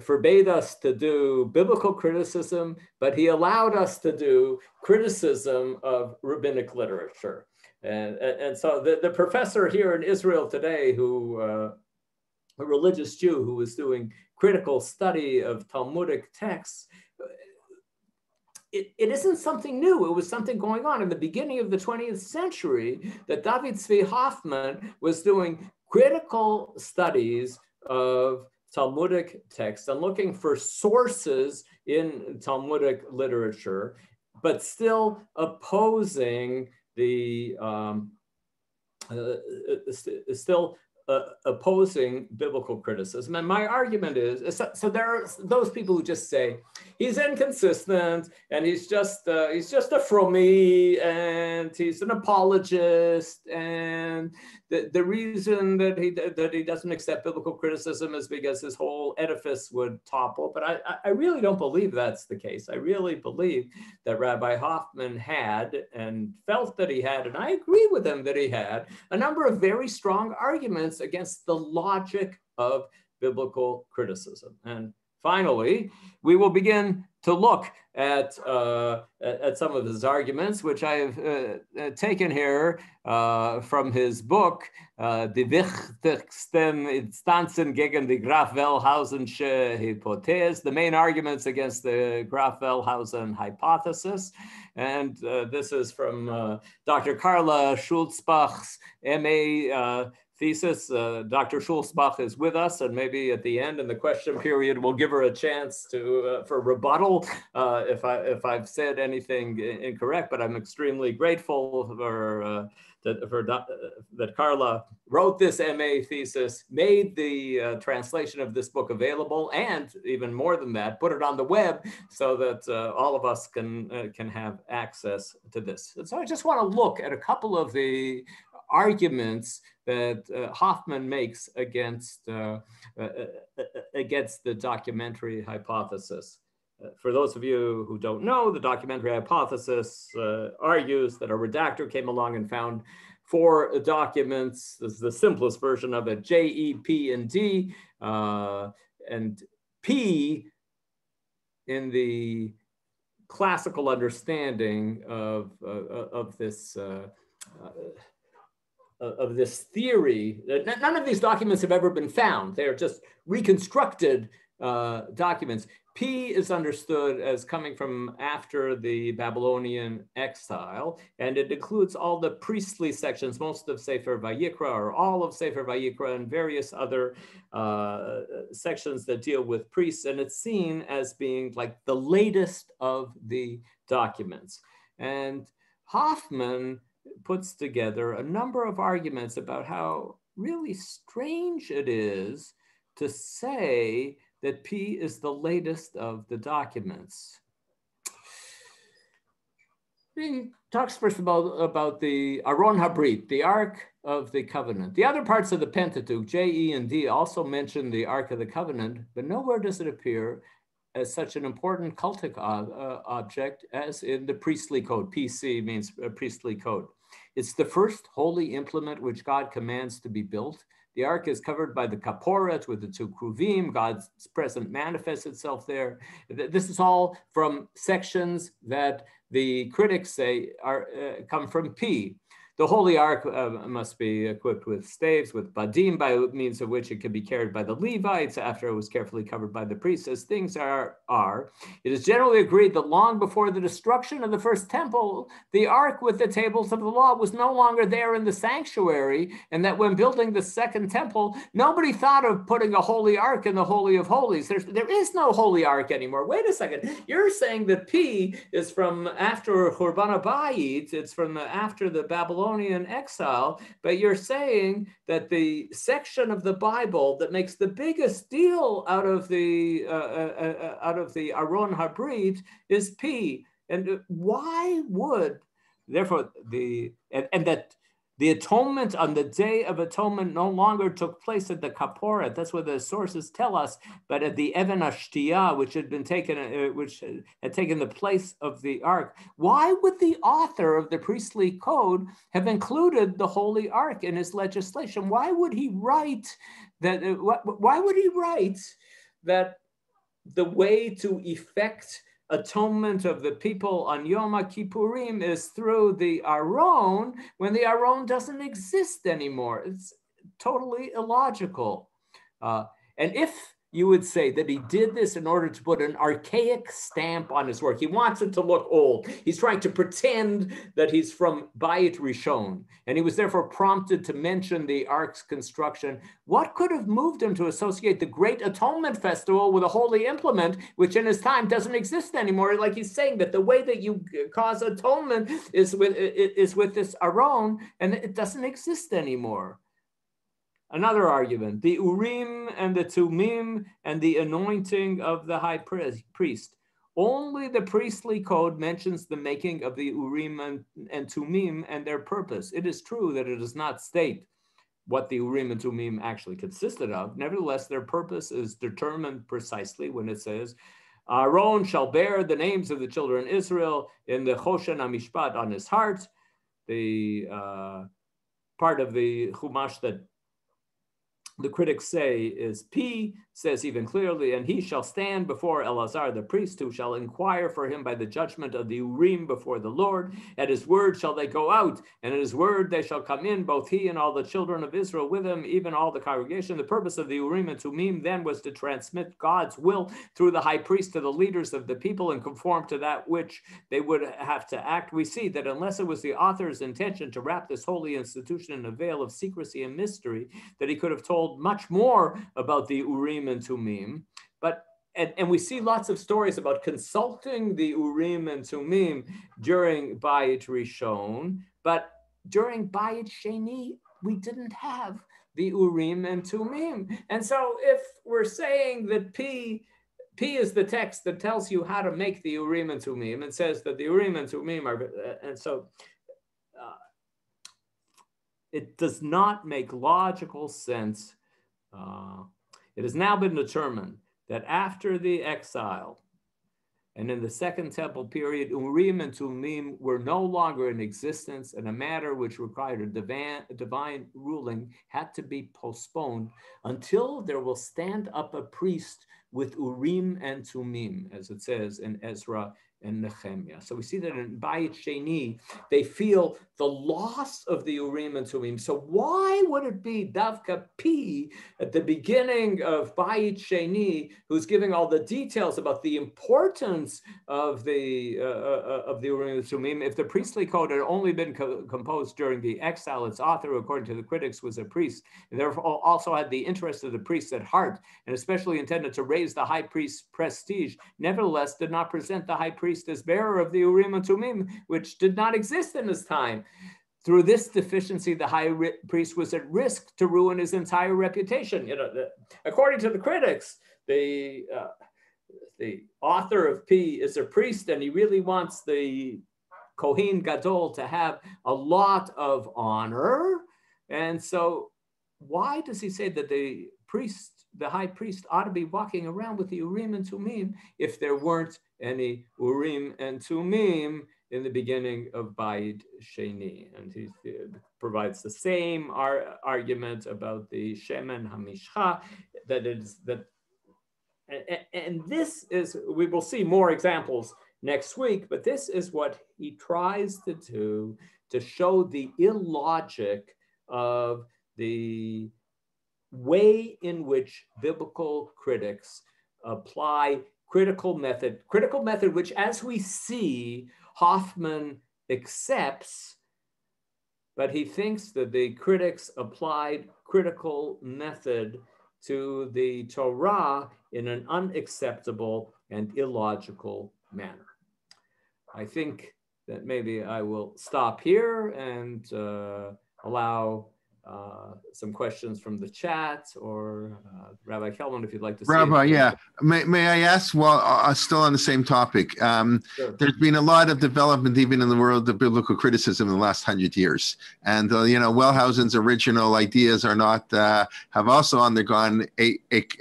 forbade us to do biblical criticism, but he allowed us to do criticism of rabbinic literature. And so the professor here in Israel today, who a religious Jew who was doing critical study of Talmudic texts, it isn't something new. It was something going on in the beginning of the 20th century, that David Tzvi Hoffmann was doing critical studies of Talmudic texts and looking for sources in Talmudic literature, but still opposing the opposing biblical criticism. And my argument is, so there are those people who just say, he's inconsistent and he's just a frommie and he's an apologist, and the reason that he doesn't accept biblical criticism is because his whole edifice would topple. But I really don't believe that's the case. I really believe that Rabbi Hoffmann had, and felt that he had, and I agree with him that he had, a number of very strong arguments against the logic of biblical criticism. And finally, we will begin to look at some of his arguments, which I have taken here from his book, Die wichtigsten Instanzen gegen die Graf-Wellhausensche Hypothese, the main arguments against the Graf-Wellhausen hypothesis. And this is from Dr. Carla Schulzbach's MA thesis. Dr. Schulzbach is with us, and maybe at the end in the question period, we'll give her a chance to for rebuttal if I've said anything incorrect. But I'm extremely grateful for that Carla wrote this MA thesis, made the translation of this book available, and even more than that, put it on the web so that all of us can have access to this. And so I just want to look at a couple of the arguments that Hoffmann makes against the documentary hypothesis. For those of you who don't know, the documentary hypothesis argues that a redactor came along and found 4 documents. This is the simplest version of it: J, E, P, and D. And P in the classical understanding of this theory. None of these documents have ever been found. They are just reconstructed documents. P is understood as coming from after the Babylonian exile, and it includes all the priestly sections, most of Sefer Vayikra, or all of Sefer Vayikra, and various other sections that deal with priests, and it's seen as being like the latest of the documents. And Hoffmann puts together a number of arguments about how really strange it is to say that P is the latest of the documents. He talks first about the Aron HaBrit, the Ark of the Covenant. The other parts of the Pentateuch, J, E, and D, also mention the Ark of the Covenant, but nowhere does it appear as such an important cultic object as in the priestly code. PC means priestly code. It's the first holy implement which God commands to be built. The ark is covered by the kaporet with the two kruvim. God's presence manifests itself there. This is all from sections that the critics say come from P. The holy ark must be equipped with staves, with badim, by means of which it can be carried by the Levites after it was carefully covered by the priests. As things are, it is generally agreed that long before the destruction of the first temple, the ark with the tables of the law was no longer there in the sanctuary, and that when building the second temple, nobody thought of putting a holy ark in the Holy of Holies. There is no holy ark anymore. Wait a second. You're saying that P is from after Churban HaBayit, it's from after the Babylonian exile, but you're saying that the section of the Bible that makes the biggest deal out of the Aron HaBrit is P. And why would, therefore, that the atonement on the Day of Atonement no longer took place at the Kaporet. That's what the sources tell us. But at the Even HaShtiyah, which had taken the place of the Ark. Why would the author of the priestly code have included the Holy Ark in his legislation? Why would he write that? Why would he write that the way to effect atonement of the people on Yom Kippurim is through the Aron, when the Aron doesn't exist anymore? It's totally illogical. And if you would say that he did this in order to put an archaic stamp on his work, he wants it to look old. He's trying to pretend that he's from Bayit Rishon, and he was therefore prompted to mention the ark's construction. What could have moved him to associate the Great Atonement Festival with a holy implement, which in his time doesn't exist anymore? Like he's saying that the way that you cause atonement is with this Aron, and it doesn't exist anymore. Another argument, the Urim and the Tumim and the anointing of the high priest. Only the priestly code mentions the making of the Urim and Tumim and their purpose. It is true that it does not state what the Urim and Tumim actually consisted of. Nevertheless, their purpose is determined precisely when it says, Aaron shall bear the names of the children of Israel in the Choshen HaMishpat on his heart. The part of the Chumash that the critics say is P, says even clearly, and he shall stand before Elazar the priest, who shall inquire for him by the judgment of the Urim before the Lord. At his word shall they go out, and at his word they shall come in, both he and all the children of Israel with him, even all the congregation. The purpose of the Urim and Tumim then was to transmit God's will through the high priest to the leaders of the people and conform to that which they would have to act. We see that unless it was the author's intention to wrap this holy institution in a veil of secrecy and mystery, that he could have told much more about the Urim and Tumim, but and we see lots of stories about consulting the Urim and Tumim during Bayit Rishon, but during Bayit Sheni we didn't have the Urim and Tumim. And so if we're saying that P is the text that tells you how to make the Urim and Tumim and says that the Urim and Tumim are, and so it does not make logical sense. It has now been determined that after the exile and in the Second Temple period, Urim and Tumim were no longer in existence, and a matter which required a divine ruling had to be postponed until there will stand up a priest with Urim and Tumim, as it says in Ezra and Nehemiah. So we see that in Bayit Sheni, they feel the loss of the Urim and Tumim. So why would it be Davka P at the beginning of Bayit Sheni, who's giving all the details about the importance of the Urim and Tumim? If the priestly code had only been composed during the exile, its author, according to the critics, was a priest, and therefore also had the interest of the priests at heart, and especially intended to raise the high priest's prestige, nevertheless did not present the high priest as bearer of the Urim and Tumim, which did not exist in his time. Through this deficiency, the high priest was at risk to ruin his entire reputation. According to the critics, the author of P is a priest, and he really wants the Kohen Gadol to have a lot of honor. And so why does he say that the high priest ought to be walking around with the Urim and Tumim if there weren't any Urim and Tumim in the beginning of Bayit Sheni? And he provides the same argument about the Shemen HaMishcha, and this is, we will see more examples next week, but this is what he tries to do to show the illogic of the way in which biblical critics apply critical method, which, as we see, Hoffmann accepts, but he thinks that the critics applied critical method to the Torah in an unacceptable and illogical manner. I think that maybe I will stop here and allow some questions from the chat, or Rabbi Kelman, if you'd like to say Rabbi, anything. yeah. May I ask, well, still on the same topic, Sure. There's been a lot of development even in the world of biblical criticism in the last 100 years. And, Wellhausen's original ideas are not, have also undergone a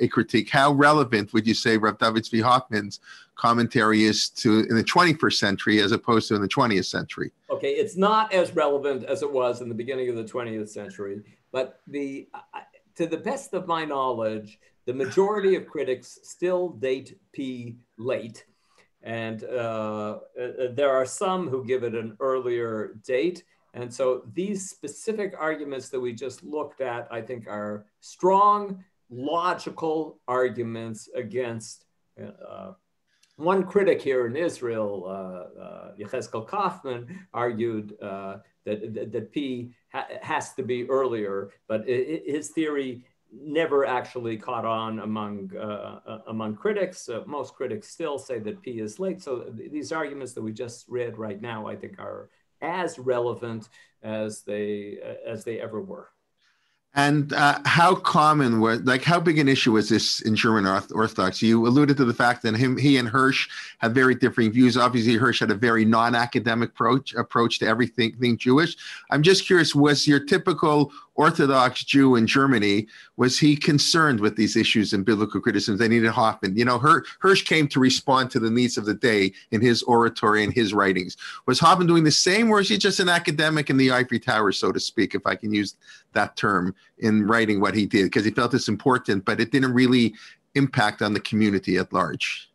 critique. How relevant would you say Rav David Tzvi Hoffmann's commentary is to in the 21st century as opposed to in the 20th century? Okay, it's not as relevant as it was in the beginning of the 20th century, but to the best of my knowledge, the majority of critics still date P late. And there are some who give it an earlier date. And so these specific arguments that we just looked at, I think, are strong, logical arguments against one critic here in Israel, Yechezkel Kaufman, argued that P has to be earlier, but his theory never actually caught on among critics. Most critics still say that P is late. So these arguments that we just read right now, I think, are as relevant as they ever were. And how common was, how big an issue was this in German Orthodox? You alluded to the fact that he and Hirsch had very differing views. Obviously, Hirsch had a very non-academic approach to everything Jewish. I'm just curious, was your typical Orthodox Jew in Germany, was he concerned with these issues in biblical criticism? They needed Hoffmann. Hirsch came to respond to the needs of the day in his oratory and his writings. Was Hoffmann doing the same, or is he just an academic in the ivory tower, so to speak, if I can use that term, in writing what he did, because he felt it's important, but it didn't really impact on the community at large?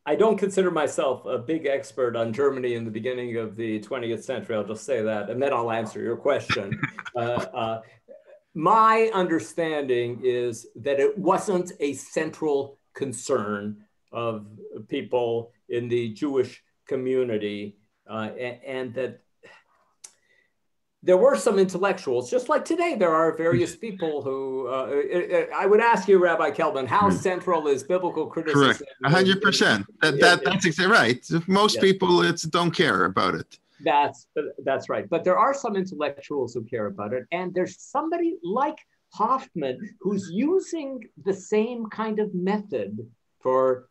I don't consider myself a big expert on Germany in the beginning of the 20th century. I'll just say that, and then I'll answer your question. My understanding is that it wasn't a central concern of people in the Jewish community, and that there were some intellectuals, just like today, there are various people who, I would ask you, Rabbi Kelman, how central is biblical criticism? Correct, 100%. That's exactly right. Most people don't care about it. That's right. But there are some intellectuals who care about it. And there's somebody like Hoffmann who's using the same kind of method for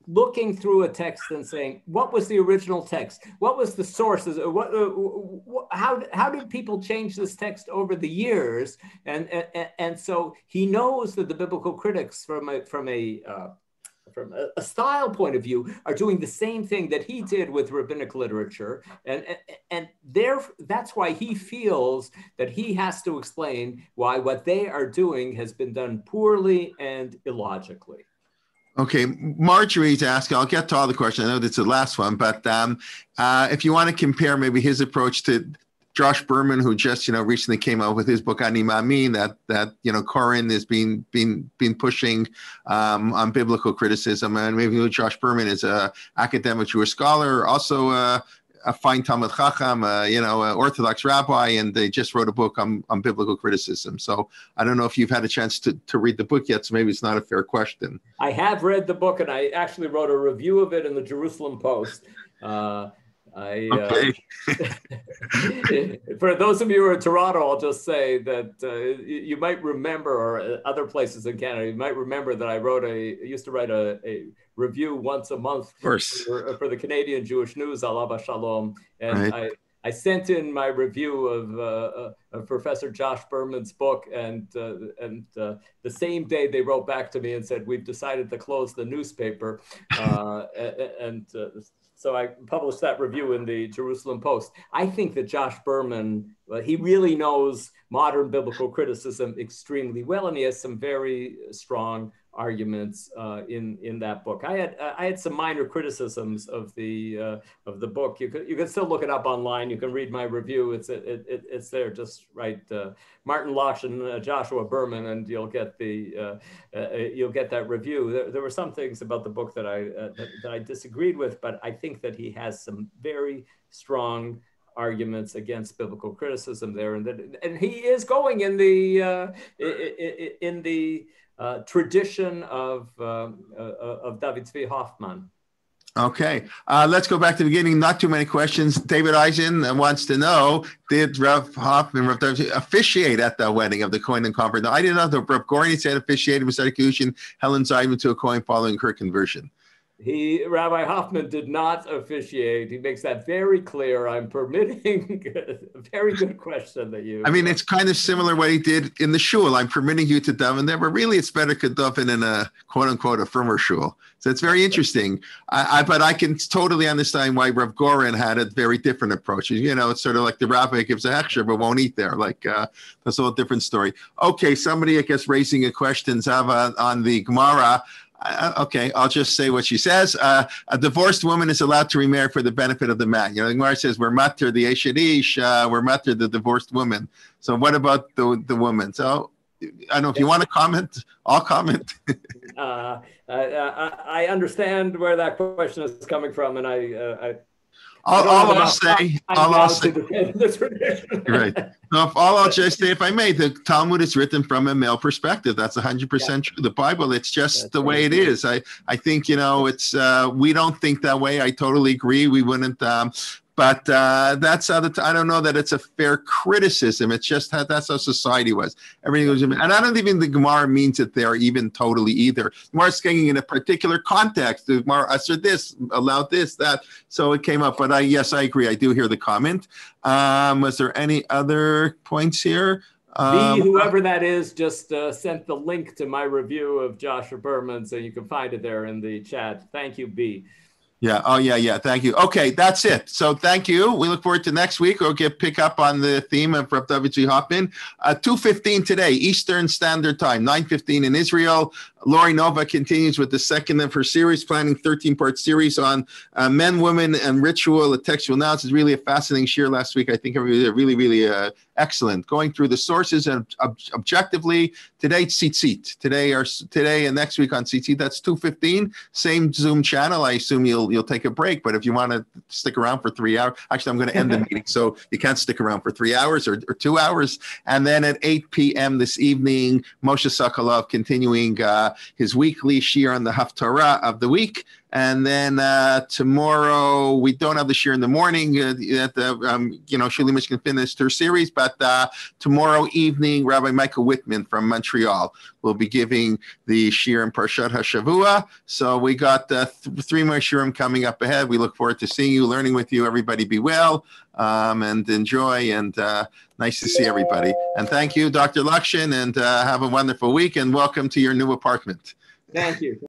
looking through a text and saying, what was the original text? What was the sources? How did people change this text over the years? And so he knows that the biblical critics from a a style point of view, are doing the same thing that he did with rabbinic literature. And that's why he feels that he has to explain why what they are doing has been done poorly and illogically. Okay, Marjorie's asking, I'll get to all the questions. I know that's the last one, but if you want to compare maybe his approach to Josh Berman, who just, recently came out with his book Ani Ma'amin, that Corin has been pushing on biblical criticism, and maybe Josh Berman is a academic Jewish scholar, also a fine Talmud Chacham, an Orthodox rabbi, and they just wrote a book on biblical criticism. So I don't know if you've had a chance to read the book yet, so maybe it's not a fair question. I have read the book, and I actually wrote a review of it in the Jerusalem Post. Okay. For those of you who are in Toronto, I'll just say that you might remember, or other places in Canada, you might remember that I used to write a review once a month for the Canadian Jewish News, Alava Shalom, and right. I sent in my review of Professor Josh Berman's book, and the same day they wrote back to me and said, we've decided to close the newspaper, so I published that review in the Jerusalem Post. I think that Josh Berman, he really knows modern biblical criticism extremely well, and he has some very strong arguments in that book. I had some minor criticisms of the book. You can still look it up online. You can read my review. It's there. Just write Martin Lockshin, Joshua Berman, and you'll get that review. There were some things about the book that I disagreed with, but I think that he has some very strong arguments against biblical criticism there, and he is going in the tradition of David Tzvi Hoffmann. Okay, let's go back to the beginning. Not too many questions. David Eisen wants to know, did Rav Hoffman officiate at the wedding of the Cohen and convert? Now, I didn't know that Rav Gorin said officiated with execution, Helen Zeidman to a Cohen following her conversion. Rabbi Hoffman did not officiate. He makes that very clear. I'm permitting a very good question that you. I mean, it's kind of similar what he did in the shul. I'm permitting you to daven there, but really it's better kedaven in a quote unquote a firmer shul. So it's very interesting. But I can totally understand why Rav Gorin had a very different approach. It's sort of like the rabbi gives a hechsher but won't eat there. Like that's a whole different story. Okay, somebody I guess raising a question, Zava, on the Gemara. Okay, I'll just say what she says. A divorced woman is allowed to remarry for the benefit of the man. The Gemara says, we're matter the Eshedish, we're matter the divorced woman. So what about the woman? So I don't know if you want to comment, I'll comment. I understand where that question is coming from, and I'll say, right. No, I'll just say, if I may, the Talmud is written from a male perspective. That's 100% true. The Bible, it's just the way it is. I think, it's, we don't think that way. I totally agree. We wouldn't, but that's how I don't know that it's a fair criticism. It's just that's how society was. Everything was, and I don't even think the Gemara means it there even totally either. Gemara's speaking in a particular context. The Gemara ushered this, allowed this, that. So it came up. But yes, I agree. I do hear the comment. Was there any other points here? Whoever that is just sent the link to my review of Joshua Berman, so you can find it there in the chat. Thank you, B. Yeah. Oh, yeah. Thank you. Okay, that's it. So thank you. We look forward to next week. We'll pick up on the theme of Rabbi David Tzvi Hoffmann. 2:15 today, Eastern Standard Time, 9:15 in Israel. Lori Nova continues with the second of her series, planning 13-part series on men, women, and ritual. The textual analysis is really a fascinating share last week. I think everybody did really excellent. Going through the sources and objectively. Today, tzitzit. Today and next week on tzitzit. That's 2:15. Same Zoom channel. I assume you'll take a break, but if you want to stick around for 3 hours, actually, I'm going to end the meeting, so you can't stick around for 3 hours or 2 hours. And then at 8 p.m. this evening, Moshe Sokolov continuing his weekly shiur on the Haftarah of the week. And then tomorrow, we don't have the shiur in the morning. Shuli Michigan finished her series, but tomorrow evening, Rabbi Michael Whitman from Montreal will be giving the shiur in Parshat HaShavua. So we got 3 more shiurim coming up ahead. We look forward to seeing you, learning with you. Everybody be well and enjoy, and nice to see everybody. And thank you, Dr. Lockshin, and have a wonderful week, and welcome to your new apartment. Thank you.